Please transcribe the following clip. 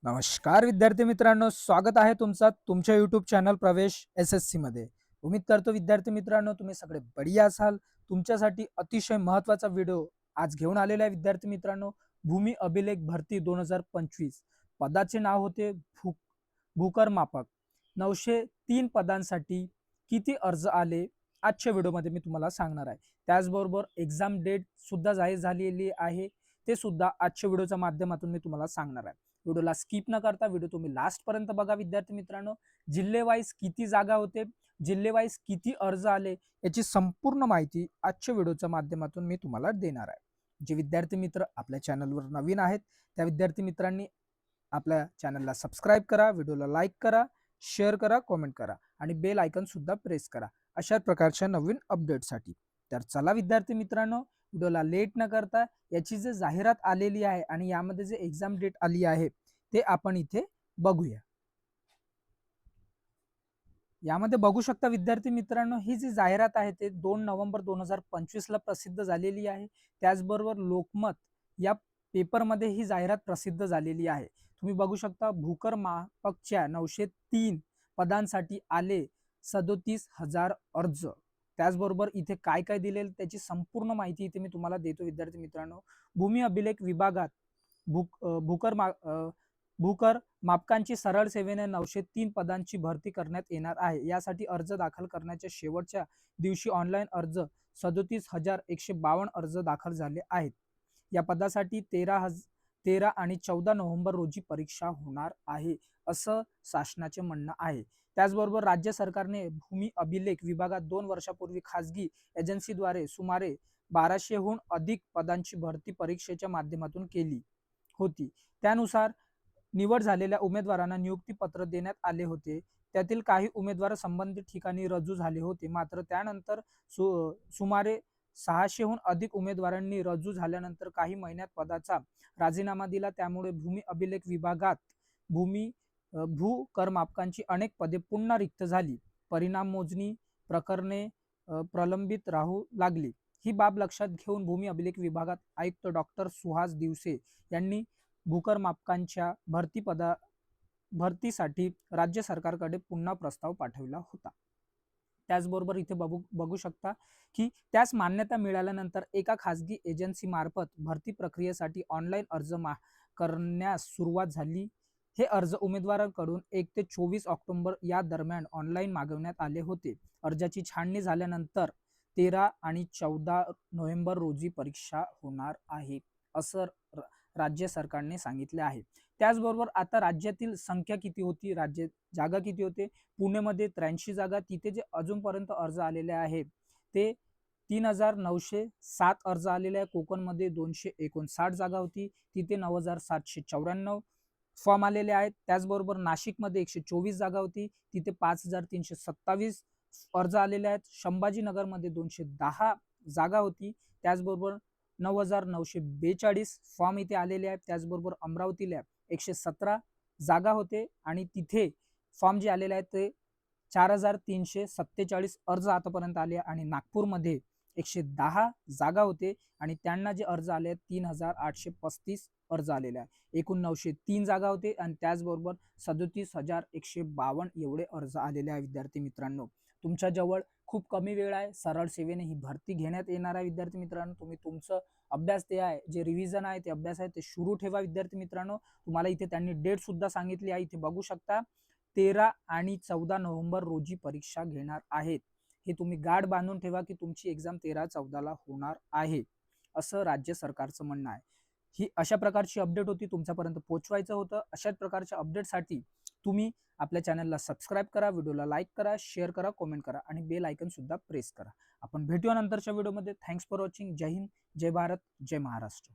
नमस्कार विद्यार्थी मित्रांनो, स्वागत आहे तुमचा तुमच्या यूट्यूब चॅनल प्रवेश SSC मध्ये. उम्मीद करतो विद्यार्थी मित्रांनो तुम्ही सगळे बढिया असाल. तुमच्यासाठी अतिशय महत्त्वाचा व्हिडिओ आज घेऊन आलेला आहे विद्यार्थी मित्रांनो. भूमी अभिलेख भरती 2025 पदाचे नाव होते भूकर मापक. 903 पदांसाठी किती अर्ज आले आजच्या व्हिडिओमध्ये मी तुम्हाला सांगणार आहे. त्याचबरोबर एक्झाम डेट सुद्धा जाहीर झालेली आहे, ते सुद्धा आजच्या व्हिडिओच्या माध्यमातून मी तुम्हाला सांगणार आहे. व्हिडिओला स्किप न करता व्हिडिओ तुम्ही लास्ट पर्यंत बघा विद्यार्थी मित्रांनो. जिल्हे वाईज किती जागा होते, जिल्हे वाईज किती अर्ज आले याची संपूर्ण माहिती आजच्या व्हिडिओच्या माध्यमातून मी तुम्हाला देणार आहे. जे विद्यार्थी मित्र आपल्या चॅनलवर नवीन आहेत त्या विद्यार्थी मित्रांनी आपल्या चॅनलला सबस्क्राईब करा, व्हिडिओला लाईक करा, शेअर करा, कमेंट करा आणि बेल आयकॉन सुद्धा प्रेस करा अशा प्रकारच्या नवीन अपडेटसाठी. तर चला विद्यार्थी मित्रांनो, व्हिडिओला लेट न करता याची जे जाहिरात आलेली आहे आणि यामध्ये जे एक्झाम डेट आली आहे ते आपण इथे बघूया. यामध्ये बघू शकता विद्यार्थी मित्रांनो, ही जी जाहिरात आहे ते 2 नोव्हेंबर 2025 ला प्रसिद्ध झालेली आहे. त्याचबरोबर लोकमत या पेपरमध्ये ही जाहिरात प्रसिद्ध झालेली आहे. तुम्ही बघू शकता भूकर मापकच्या 903 पदांसाठी आले 37,000 अर्ज. त्याचबरोबर इथे काय काय दिलेलं त्याची संपूर्ण माहिती इथे मी तुम्हाला देतो विद्यार्थी मित्रांनो. भूमी अभिलेख विभागात भूकर मापकांची सरळ सेवेने 903 पदांची भरती करण्यात येणार आहे. यासाठी अर्ज दाखल करण्याच्या शेवटच्या दिवशी ऑनलाईन अर्ज 37,152 अर्ज दाखल झाले आहेत. या पदासाठी 13 आणि 14 नोव्हेंबर रोजी परीक्षा होणार आहे असं शासनाचे म्हणणं आहे. त्याचबरोबर राज्य सरकारने भूमी अभिलेख विभागात 2 वर्षापूर्वी खासगी एजन्सीद्वारे सुमारे 1200हून अधिक पदांची भरती परीक्षेच्या माध्यमातून केली होती. त्यानुसार निवड झालेल्या उमेदवारांना नियुक्ती पत्र देण्यात आले होते. त्यातील काही उमेदवार संबंधित ठिकाणी रुजू झाले होते. मात्र त्यानंतर सुमारे 600हून अधिक उमेदवारांनी रुजू झाल्यानंतर काही महिन्यात पदाचा राजीनामा दिला. त्यामुळे भूमी अभिलेख विभागात भू कर मापकांची अनेक पदे पुन्हा रिक्त झाली. परिणाम मोजणी प्रकरणे प्रलंबित राहू लागली. ही बाब लक्षात घेऊन भूमी अभिलेख विभागात आयुक्त डॉक्टर सुहास दिवसे यांनी भूकर मापकांच्या भरतीसाठी राज्य सरकारकडे पुन्हा प्रस्ताव पाठविला होता. त्याचबरोबर इथे बघू शकता की त्यास मान्यता मिळाल्यानंतर एका खासगी एजन्सी मार्फत भरती प्रक्रियेसाठी ऑनलाईन अर्ज करण्यास सुरुवात झाली. हे अर्ज उमेदवारांकडून 1 ते 24 ऑक्टोबर या दरम्यान ऑनलाईन मागवण्यात आले होते. अर्जाची छाननी झाल्यानंतर 13 आणि 14 नोव्हेंबर रोजी परीक्षा होणार आहे असं राज्य सरकारने सांगितले आहे. त्याचबरोबर आता राज्यातील संख्या किती होती, राज्य जागा किती होते, पुणेमध्ये 83 जागा, तिथे जे अजूनपर्यंत अर्ज आलेले आहेत ते 3,907 अर्ज आलेले आहे. कोकणमध्ये 259 जागा होती, तिथे 9,794 फॉर्म आलेले आहेत. त्याचबरोबर नाशिकमध्ये 124 जागा होती, तिथे 5,327 अर्ज आलेले आहेत. संभाजीनगरमध्ये 210 जागा होती, त्याचबरोबर 9,942 फॉर्म इथे आलेले आहेत. त्याचबरोबर अमरावतीला 117 जागा होते आणि तिथे फॉर्म जे आलेले आहेत ते 4,347 अर्ज आतापर्यंत आले आणि नागपूरमध्ये 110 जागा होते आणि त्यांना जे अर्ज आले 3,835 अर्ज आलेले आहे. एकूण 903 जागा होते आणि त्याचबरोबर 37,152 एवढे अर्ज आलेले आहे. विद्यार्थी मित्रांनो, तुमच्या जवळ खूप कमी वेळ आहे. सरळ सेवेने ही भरती घेण्यात येणार आहे. विद्यार्थी मित्रांनो, तुम्ही तुमचं अभ्यास ते आहे जे रिव्हिजन आहे ते अभ्यास आहे ते सुरू ठेवा. विद्यार्थी मित्रांनो, तुम्हाला इथे त्यांनी डेट सुद्धा सांगितली आहे, इथे बघू शकता 13 आणि 14 नोव्हेंबर रोजी परीक्षा घेणार आहेत. हे तुम्ही गाठ बांधून ठेवा की तुमची एक्झाम 13-14 ला होणार आहे असं राज्य सरकारचं म्हणणं आहे. ही अशा प्रकारची अपडेट होती, तुमच्यापर्यंत पोहोचवायचं होतं. अशाच प्रकारच्या अपडेटसाठी तुम्ही आपल्या चॅनलला सबस्क्राईब करा, व्हिडिओला लाईक करा, शेअर करा, कमेंट करा आणि बेल आयकॉन सुद्धा प्रेस करा. आपण भेटूया नंतरच्या व्हिडिओमध्ये. Thanks for watching. जय हिंद, जय भारत, जय महाराष्ट्र.